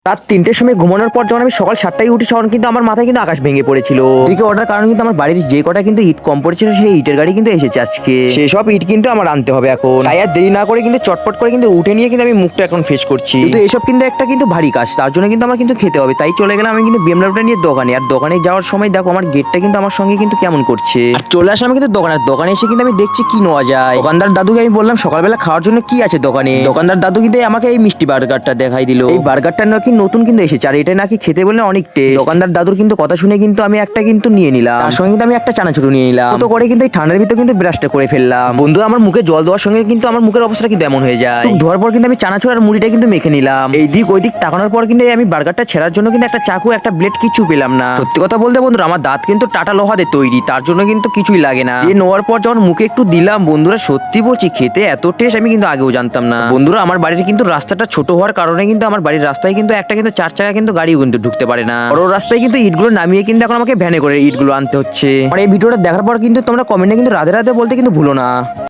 রাত 3টের সময় ঘুমানোর পর যখন আমি সকাল 7টায় উঠি তখন কিন্তু আমার মাথায় কিন্তু আকাশ ভেঙে পড়েছিল। এদিকে ওটার কারণ কিন্তু আমার বাড়ির যে কটা কিন্তু ইট কম পড়েছিল সেই ইটের গাড়ি কিন্তু এসেছে আজকে। সেসব ইট কিন্তু আমার আনতে হবে এখন। তাই আর দেরি না করে কিন্তু চটপট করে কিন্তু উঠে নিয়ে কিন্তু আমি মুখটা এখন ফ্রেশ করছি। কিন্তু এসব কিন্তু একটা কিন্তু ভারী কাজ, তার জন্য কিন্তু আমার কিন্তু খেতে হবে। তাই চলে গেলাম আমি কিন্তু বিএমডাব্লিউটা নিয়ে দোকানে। আর দোকানে যাওয়ার সময় দেখো আমার গেটটা কিন্তু আমার সঙ্গে কিন্তু কেমন করছে। আর চলে আসলাম কিন্তু দোকানে এসে কিন্তু আমি দেখছি কি নেওয়া যায়। দোকানদার দাদুকে আমি বললাম সকালবেলা খাওয়ার জন্য কি আছে দোকানে। দোকানদার দাদু কিন্তু আমাকে এই মিষ্টি বার্গারটা দেখাই দিল। এই বার্গারটা নাকি নতুন কিন্তু এসেছে আর এটা নাকি খেতে বললে অনেক টেস্ট। দোকানদার দাদুর কিন্তু কথা শুনে কিন্তু আমি একটা কিন্তু নিয়ে নিলাম। তার সঙ্গে কিন্তু আমি একটা চানাচুর নিয়ে নিলাম। তো করে কিন্তু এই ঠান্ডার ভিতরে কিন্তু ব্রাশটা করে ফেললাম। বন্ধু আমার মুখে জল দেওয়ার সঙ্গে কিন্তু আমার মুখের অবস্থা কিন্তু এমন হয়ে যায়। ধোয়ার পর কিন্তু আমি চানাচুর আর মুড়িটা কিন্তু মেখে নিলাম। এই দিক ওই দিক তাকানোর পর কিন্তু আমি বার্গারটা ছেড়ার জন্য কিন্তু একটা চাকু একটা ব্লেড কিছু পেলাম না। সত্যি কথা বলতে বন্ধুরা আমার দাঁত কিন্তু টাটা লোহাতে তৈরি, তার জন্য কিন্তু কিছুই লাগে না। এই নেওয়ার পর যখন মুখে একটু দিলাম বন্ধুরা সত্যি বলছি খেতে এত টেস্ট আমি কিন্তু আগেও জানতাম না। বন্ধুরা আমার বাড়ির কিন্তু রাস্তাটা ছোট হওয়ার কারণে কিন্তু আমার বাড়ির রাস্তায় কিন্তু একটা কিন্তু 4 চাকা কিন্তু গাড়িও কিন্তু ঢুকতে পারে না। বড় রাস্তায় কিন্তু ইটগুলো নামিয়ে কিন্তু এখন আমাকে ভ্যানে করে ইটগুলো আনতে হচ্ছে। আর এই ভিডিওটা দেখার পর কিন্তু তোমরা কমেন্টে কিন্তু রাধে রাধে বলতে কিন্তু ভুলো না।